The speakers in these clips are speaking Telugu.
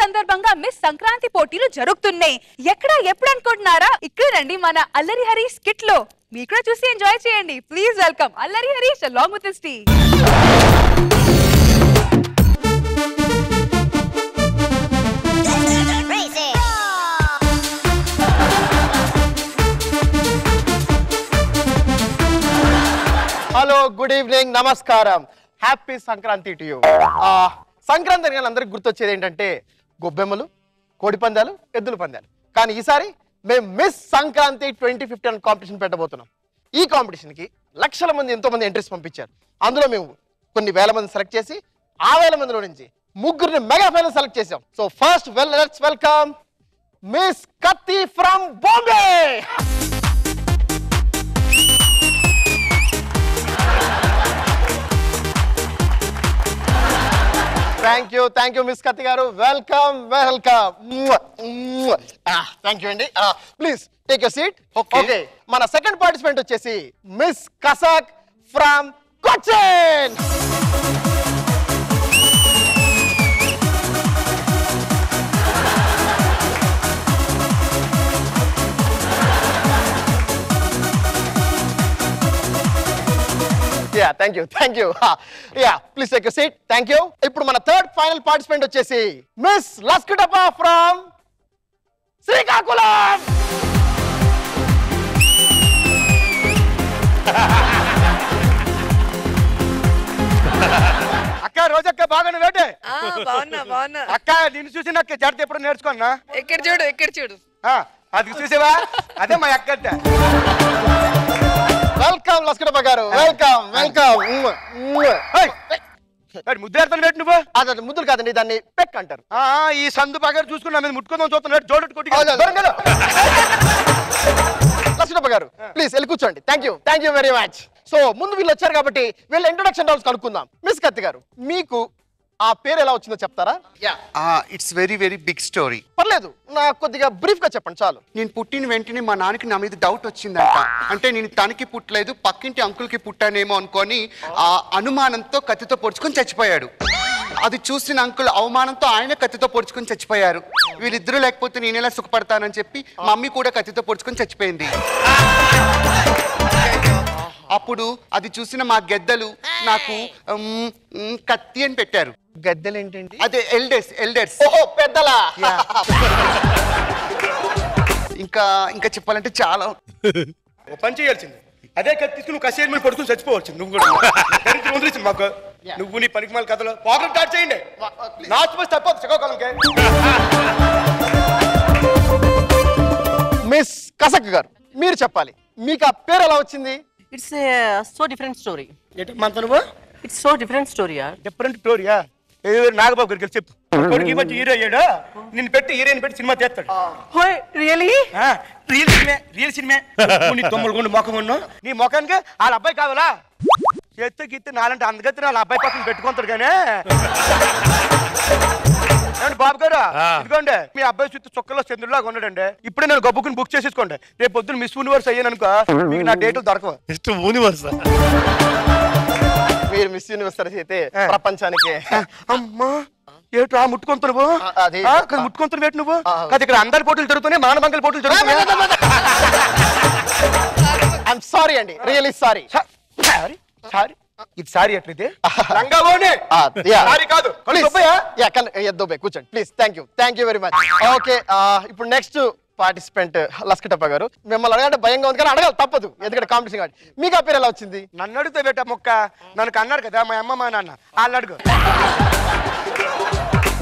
సందర్భంగా మిస్ సంక్రాంతి పోటీలు జరుగుతున్నాయి. ఎక్కడ ఎప్పుడు అనుకుంటున్నారా? ఇక్కడ రండి మన అల్లరి హరీష్ స్కిట్ లో. మీరు కూడా చూసి ఎంజాయ్ చేయండి. Please welcome Allari Harish along with his team. Hello, good evening, నమస్కారం. Happy Sankranti to you. Sankranti అని అందరికి గుర్తొచ్చేది ఏంటంటే గొబ్బెమ్మలు, కోడి పందాలు, ఎద్దుల పందాలు. కానీ ఈసారి మేము మిస్ సంక్రాంతి 2015 కాంపిటీషన్ పెట్టబోతున్నాం. ఈ కాంపిటీషన్కి లక్షల మంది, ఎంతో మంది ఎంట్రీస్ పంపించారు. అందులో మేము కొన్ని వేల మంది సెలెక్ట్ చేసి ఆ వేల మందిలో నుంచి ముగ్గురిని మెగా ఫైనల్ సెలెక్ట్ చేసాం. So first let's welcome miss Katti from Bombay. Thank you miss Katti గారు. వెల్కమ్. థ్యాంక్ యూ అండి. Please take your seat. Okay, మన సెకండ్ పార్టిసిపెంట్ వచ్చేసి miss Kasak from Cochin. Thank you. Please take your seat. Thank you. ఇప్పుడు మన థర్డ్ ఫైనల్ పార్టిసిపెంట్ వచ్చేసి మిస్ లస్కుటప్ప ఫ్రమ్ శ్రీకాకుళం. అక్క, రోజక్క బాగానే వేటే. బాగున్నా అక్క, నిన్ను చూసి నాకు జడితే ఎప్పుడు నేర్చుకున్నా. ఎక్కడ చూడు అది చూసేవా? అదే మా అక్క. వెల్కమ్ లస్కుటప్ప గారు. వెల్కమ్. ముద్దాడుతాను వేటు నువ్వు. అదే ముద్దులు కాదండి, దాన్ని పెక్ అంటారు. ఈ సందు బాగా చూసుకున్నా మీద ముట్టుకుందాం చూస్తున్నాడు. జోడు కొట్టి లస్కుటప్ప గారు ప్లీజ్ వెళ్ళి కూర్చోండి. Thank you very much. So ముందు వీళ్ళు వచ్చారు కాబట్టి వీళ్ళ ఇంట్రొడక్షన్ రౌండ్స్ కనుక్కుందాం. మిస్ కత్తి గారు, మీకు ఆ పేరు ఎలా వచ్చిందో చెప్తారా? It's very very big story. పర్లేదు, నాకు కొద్దిగా బ్రీఫ్ గా చెప్పండి చాలు. నేను పుట్టిన వెంటనే మా నాన్నకి నా మీద డౌట్ వచ్చిందంట. అంటే నేను తనకి పుట్టలేదు, పక్కింటి అంకుల్కి పుట్టానేమో అనుకొని ఆ అనుమానంతో కత్తితో పొడుచుకొని చచ్చిపోయాడు. అది చూసిన అంకుల్ అవమానంతో ఆయన కత్తితో పొడుచుకొని చచ్చిపోయారు. వీళ్ళిద్దరూ లేకపోతే నేను ఎలా సుఖపడతానని చెప్పి మమ్మీ కూడా కత్తితో పొడుచుకొని చచ్చిపోయింది. అప్పుడు అది చూసిన మా గెద్దలు నాకు కత్తి అని పెట్టారు. గద్దెలు ఏంటండి? అదే ఎల్డర్స్. ఓహో, పెద్దలా. ఇంకా చెప్పాలంటే చాలా పని చేయాల్సింది. అదే కత్తి నువ్వు కసేరు మీద పడుకుని చచ్చిపోవచ్చు. నువ్వు కూడా మాకు నువ్వు నీ పనికి మళ్ళీ కథలో పోగలు స్టార్ట్ చేయండి. నాచిపోయి తప్పదు శ్రీకాకుళంకే. మిస్ కసక్ గారు, మీరు చెప్పాలి, మీకు ఆ పేరు ఎలా వచ్చింది? It's a so different story. ఏంటమ్మా నువ్వు? It's so different story, yaar. Different స్టోరీయా? నాగబాబు గారికి చెప్పు. కొడుకు ఈ మధ్య హీరో అయ్యాడు. నిన్ను పెట్టి హీరోయిన్ పెట్టి సినిమా చేస్తాడు. Why? Really? Real cinema. నీ తొమ్మిది గుండు మొఖం ఉన్నావు. నీ ముఖానికి వాళ్ళ అబ్బాయి కావాలా? చేస్తే గీస్తే నాలంటే అందగత్తి వాళ్ళ అబ్బాయి పక్కన పెట్టుకుంటాడు. కానీ బాబు గారు ఇదిగోండి, మీ అబ్బాయి చుట్టూ చుక్కలో చంద్రులాగా ఉన్నాడండి. ఇప్పుడే నేను గబ్బుకుని బుక్ చేసేసుకోండి. రేపు పొద్దున్న మిస్ యూనివర్స్ అయ్యాను అనుకో, మీకు నా డేట్లు దొరకవు. మీరు మిస్ యూనివర్స్ అయితే ప్రపంచానికి. అమ్మా ఏట్రా ముట్టుకుంటున్నావు? అది ముట్టుకుంటున్నావు ఏంటి నువ్వు? అది ఇక్కడ అందరి పోటీలు జరుగుతున్నాయి, మానవంగల పోటీలు జరుగుతున్నాయి. ఐఎమ్ సారీ అండి, రియల్లీ సారీ. ఇది సారీ ఎట్లయితే కూర్చోండి please. Thank you very much. Okay, ఇప్పుడు నెక్స్ట్ పార్టిసిపెంట్ లస్కుటప్ప గారు. మిమ్మల్ని అడగంటే భయంగా ఉంది కానీ అడగాలి తప్పదు, ఎందుకంటే కాంపిటీషన్ కాబట్టి. మీకు ఆ పేరు ఎలా వచ్చింది? నన్ను అడిగితే బేట మొక్క. నన్ను అన్నారు కదా మా అమ్మ మా నాన్న, వాళ్ళు అడుగు.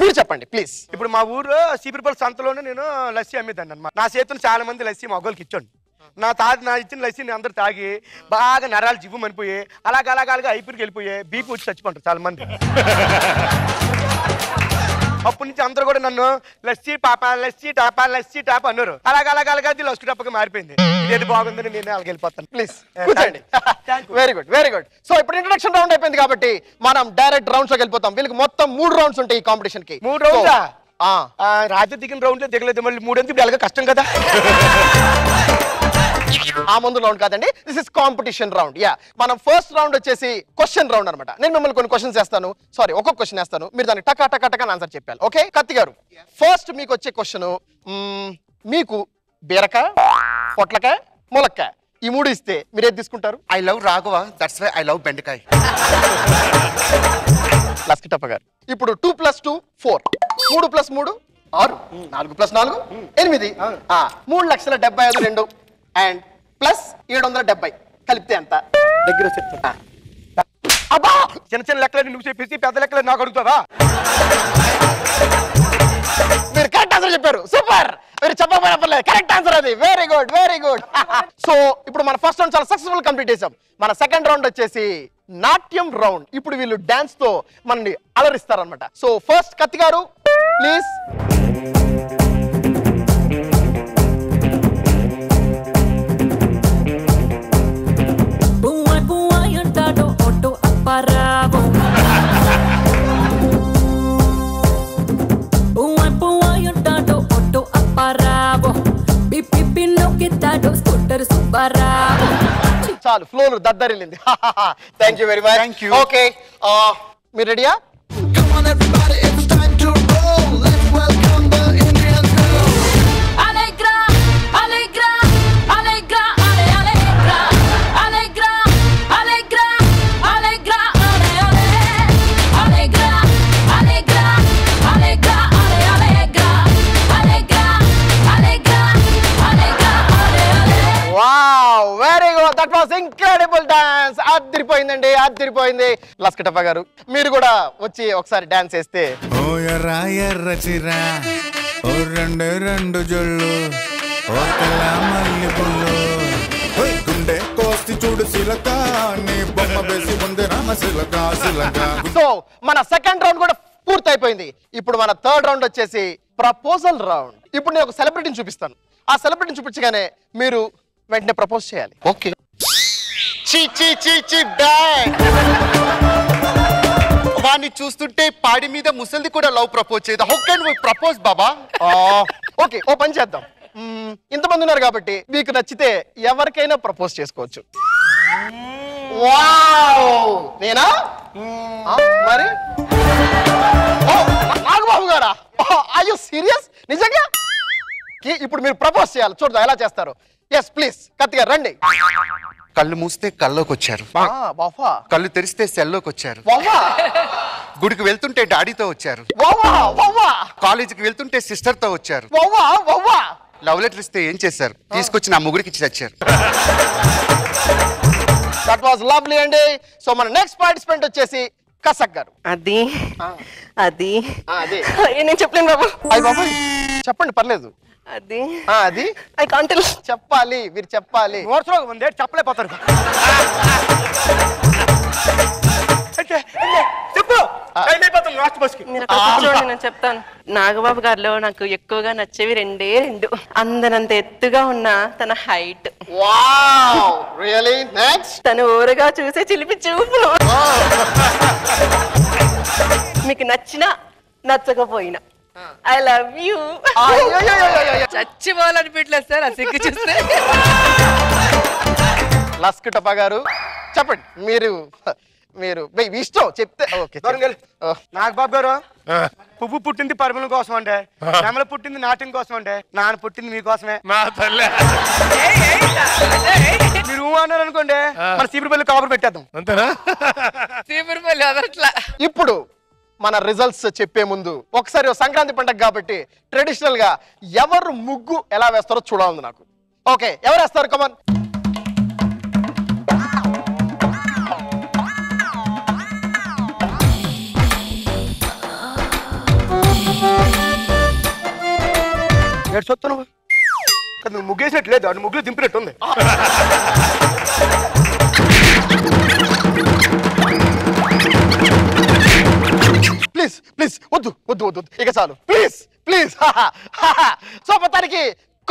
మీరు చెప్పండి ప్లీజ్. ఇప్పుడు మా ఊరు సీపిరిపల్లి సంతలోనే నేను లస్సీ అమ్మేదాన్ని అన్నమాట. నా చేతులు చాలా మంది లస్సీ మగోళ్ళకి ఇచ్చండి. నా ఇచ్చిన లస్సీని అందరూ తాగి బాగా నరాలు జివ్వు మనిపోయి అలాగా ఐపీకి వెళ్ళిపోయి బీపీ వచ్చి చచ్చిపోంటారు చాలా మంది. అప్పటి నుంచి అందరూ కూడా నన్ను లస్సీ టాపా అన్నారు. అలాగా లస్కుటప్పగా మారిపోయింది. ఇదేది బాగుందని నేను అలాగ వెళ్ళిపోతాను. ప్లీజ్ కూర్చోండి. Very good. సో ఇప్పుడు ఇంట్రొడక్షన్ రౌండ్ అయిపోయింది కాబట్టి మనం డైరెక్ట్ రౌండ్స్ లోకి వెళ్ళిపోతాం. వీళ్ళకి మొత్తం 3 రౌండ్స్ ఉంటాయి ఈ కాంపిటీషన్ కి. 3 రౌండ్లా? రాత్రి దిగిన రౌండ్లో దిగలేదు, మళ్ళీ 3 ఎందుకు వెళ్ళగా కష్టం కదా. ఆ ముందు రౌండ్ కాదండి, this is competition round. Yeah, మనం ఫస్ట్ రౌండ్ వచ్చేసి క్వశ్చన్ రౌండ్ అనమాట. నేను మిమ్మల్ని కొన్ని క్వశ్చన్స్ వేస్తాను, సారీ ఒక్కొక్క క్వశ్చన్ వేస్తాను, మీరు దాన్ని టకా టకా టకా ఆన్సర్ చెప్పాలి. ఓకే కత్తి గారు, ఫస్ట్ మీకు వచ్చే క్వశ్చన్, మీకు బీరకాయ, పొట్లకాయ, ములక్కాయ ఈ మూడు ఇస్తే మీరు ఏది తీసుకుంటారు? I love Raghava, that's why I love బెండకాయ. లస్కిటప్ప గారు, ఇప్పుడు 2 + 2 4, 3 + 3 6, 4 + 4 8, 3,75,2 అండ్ ప్లస్ 770 కలిపితే ఎంత? దగ్గర చెప్తా. అబ్బా చిన్న చిన్న లెక్కలు నువ్వు చెప్పేసి పెద్ద లెక్కలు నాకు అడుగుతావా? మీరు కరెక్ట్ ఆన్సర్ చెప్పారు, సూపర్. మీరు చెప్పకపోయినా పర్లేదు, కరెక్ట్ ఆన్సర్ అది. Very good, very good. So ఇప్పుడు మన ఫస్ట్ రౌండ్ చాలా సక్సెస్ఫుల్ కంప్లీట్ చేసాం. మన సెకండ్ రౌండ్ వచ్చేసి నాట్యం రౌండ్. ఇప్పుడు వీళ్ళు డాన్స్ తో మనల్ని అలరిస్తారనమాట. సో ఫస్ట్ కత్తి గారు ప్లీజ్. చాలు, ఫ్లోర్ దద్దరిల్లింది. Thank you very much. Thank you. Okay, మీరు రెడీయా? Wow, very good, that was incredible dance. అదిరిపోయిందండి, అదిరిపోయింది. లస్కటప్ప గారు, మీరు కూడా వచ్చి ఒకసారి డాన్స్ వేస్తే. ఓ ఎర్ర ఎర్ర చిరా, ఓ రెండు రెండు జొళ్ళు, ఓ తెల్ల మల్లి పుల్లు, గుండె కోసి చూడు సిలక, నీ బొమ్మ వేసి ఉంది రామ సిలక సిలక. సో మన సెకండ్ రౌండ్ కూడా పూర్తి అయిపోయింది. ఇప్పుడు మన థర్డ్ రౌండ్ వచ్చేసి ప్రపోజల్ రౌండ్. ఇప్పుడు నేను ఒక సెలబ్రిటీని చూపిస్తాను. ఆ సెలబ్రిటీని చూపించగానే మీరు వెంటనే ప్రపోజ్ చేయాలి. ఓకే. చీ చీ చీ చీ బ్యాడ్. వాడిని చూస్తుంటే పాడి మీద ముసలిది కూడా లవ్ ప్రపోజ్ చేయదు. హౌ కెన్ వి ప్రపోజ్ బాబా? ఓకే, ఓ పని చేద్దాం. ఇంతమంది ఉన్నారు కాబట్టి మీకు నచ్చితే ఎవరికైనా ప్రపోజ్ చేసుకోవచ్చు. వావ్, నేనా? మరి నాగబాబు గారా? Are you serious? నిజంగా? ఇప్పుడు మీరు ప్రపోజ్ చేయాలి, చూద్దాం ఎలా చేస్తారు. ఎస్ ప్లీజ్, కత్తిగా రండి. కళ్ళు మూస్తే కల్లోకి వచ్చారు, బావా. కళ్ళు తెరిస్తే సెల్లోకి వచ్చారు, బావా. గుడికి వెళ్తుంటే డాడీతో వచ్చారు, బావా, బావా. కాలేజీకి వెళ్తుంటే సిస్టర్ తో వచ్చారు, బావా, బావా. లవ్ లెటర్ ఇస్తే ఏం చేశారు? తీసుకొచ్చి నా ముగ్గురికి ఇచ్చి చచ్చారు. దట్ వాస్ లవ్లీ అండి. సో మన నెక్స్ట్ పార్టిసిపెంట్ వచ్చేసి కసక్ గారు. అది అది అదే నేను చెప్పలేను బాబు. అయ్య బాబాయ్, చెప్పండి పర్లేదు. అది అది ఐ కాంట్ టెల్. చెప్పాలి, మీరు చెప్పాలి. నోట్స్లో ఉంది, చెప్పలేకపోతారు. చెప్పు, టైం అయిపోతుంది లాస్ట్ బస్కి. మీరు అక్కడ కూర్చోండి, నేను చెప్తాను. నాగబాబు గారిలో నాకు ఎక్కువగా నచ్చేవి రెండే రెండు. అందనంత ఎత్తుగా ఉన్న తన హైట్, వావ్, రియల్లీ. నెక్స్ట్, తను ఊరగా చూసే చిలిపి చూపులు. మీకు నచ్చినా నచ్చకపోయినా ఐ లవ్ యూ. చచ్చిపోవాలనిపించలేదు సార్ ఆ సిగ్గు చూస్తే. లస్కటప్ప గారు చెప్పండి. మీరు మీరు మీ ఇష్టం చెప్తే. ఓకే, నాగబాబు గారు, పువ్వు పుట్టింది పరిమళం కోసం అంటే, నెమల పుట్టింది నాట్యం కోసం అంటే, నాన్న పుట్టింది మీకోసమే. మా తల్లి మీరు అన్నారు అనుకోండి, మన సీపురపల్లి కాపురు పెట్టేద్దాం. అంతేనా? సీపురపల్లి అదట్లా. ఇప్పుడు మన రిజల్ట్స్ చెప్పే ముందు ఒకసారి సంక్రాంతి పండుగ కాబట్టి ట్రెడిషనల్ గా ఎవరు ముగ్గు ఎలా వేస్తారో చూడాలి నాకు. ఓకే, ఎవరు వేస్తారు? కమన్. చూస్తాను, నువ్వు ముగ్గేసినట్టు లేదు, అటు ముగ్గులు దింపినట్టు ఉంది. ప్లీజ్ ప్లీజ్, వద్దు వద్దు వద్దు, ఇక చాలు, ప్లీజ్ ప్లీజ్. సో మొత్తానికి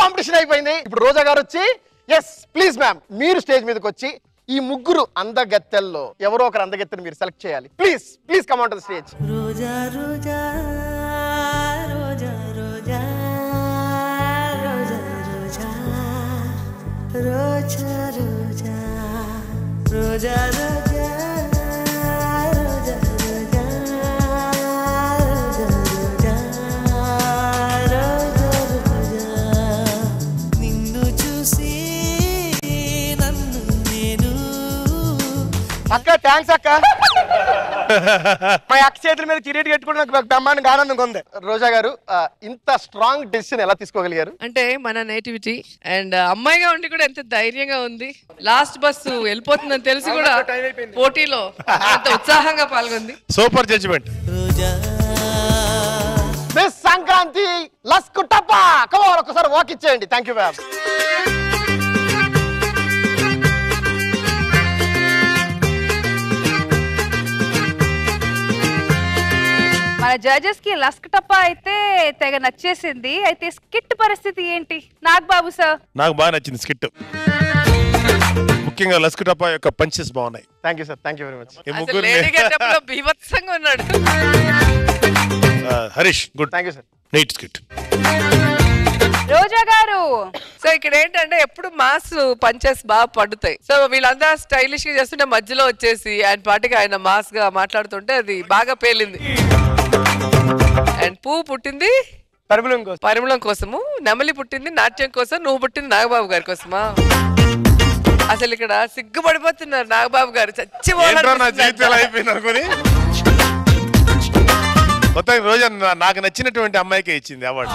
కాంపిటీషన్ అయిపోయింది. ఇప్పుడు రోజా గారు వచ్చి, ఎస్ ప్లీజ్ మ్యామ్, మీరు స్టేజ్ మీదకి వచ్చి ఈ ముగ్గురు అందగత్తెల్లో ఎవరో ఒకరు అందగత్తెని మీరు సెలెక్ట్ చేయాలి. Please please come on to the stage. Roja Roja Roja Roja Roja Roja అక్క థ్యాంక్స్ అక్క. మా అక్క చేతుల మీద కిరీటి కట్టుకుని నాకు బ్రహ్మాండంగా ఆనందంగా ఉంది. రోజా గారు ఇంత స్ట్రాంగ్ డెసిషన్ ఎలా తీసుకోగలిగారు? అంటే మన నేటివిటీ అండ్ అమ్మాయిగా ఉండి కూడా ఎంత ధైర్యంగా ఉంది. లాస్ట్ బస్సు వెళ్ళిపోతుందని తెలిసి కూడా పోటీలో అంత ఉత్సాహంగా పాల్గొంది. Super judgement. Miss Sankranti Laskutappa come on ఒకసారి వాక్ ఇచ్చేయండి. Thank you ma'am. మన జడ్జెస్ కి లస్క్ టప్పా అయితే తెగ నచ్చేసింది. అయితే స్కిట్ పరిస్థితి ఏంటి నాగబాబు సార్? నాకు బాగా నచ్చింది స్కిట్, ముఖ్యంగా లస్కు టప్పా యొక్క పంచెస్ బాగున్నాయి. Thank you sir, thank you very much. ఈ అసలు ముగ్గురు లేడీ గెటప్లో బీభత్సంగా ఉన్నాడు. Harish good, thank you sir. Neat skit. Roja గారు సో ఇక్కడ ఏంటంటే ఎప్పుడు మాస్ పంచెస్ బాగా పడుతాయి. సో వీళ్ళంతా స్టైలిష్ గా చేస్తుంటే మధ్యలో వచ్చేసి ఆయన పాటికి ఆయన మాస్ గా మాట్లాడుతుంటే అది బాగా పేలింది. అండ్ పువ్వు పుట్టింది పరిమళం కోసము, నెమలి పుట్టింది నాట్యం కోసం, నువ్వు పుట్టింది నాగబాబు గారి కోసమా? అసలు ఇక్కడ సిగ్గుపడిపోతున్నారు నాగబాబు గారు. అయిపోయింది అనుకుని మొత్తం రోజు నాకు నచ్చినటువంటి అమ్మాయికే ఇచ్చింది అవార్డు.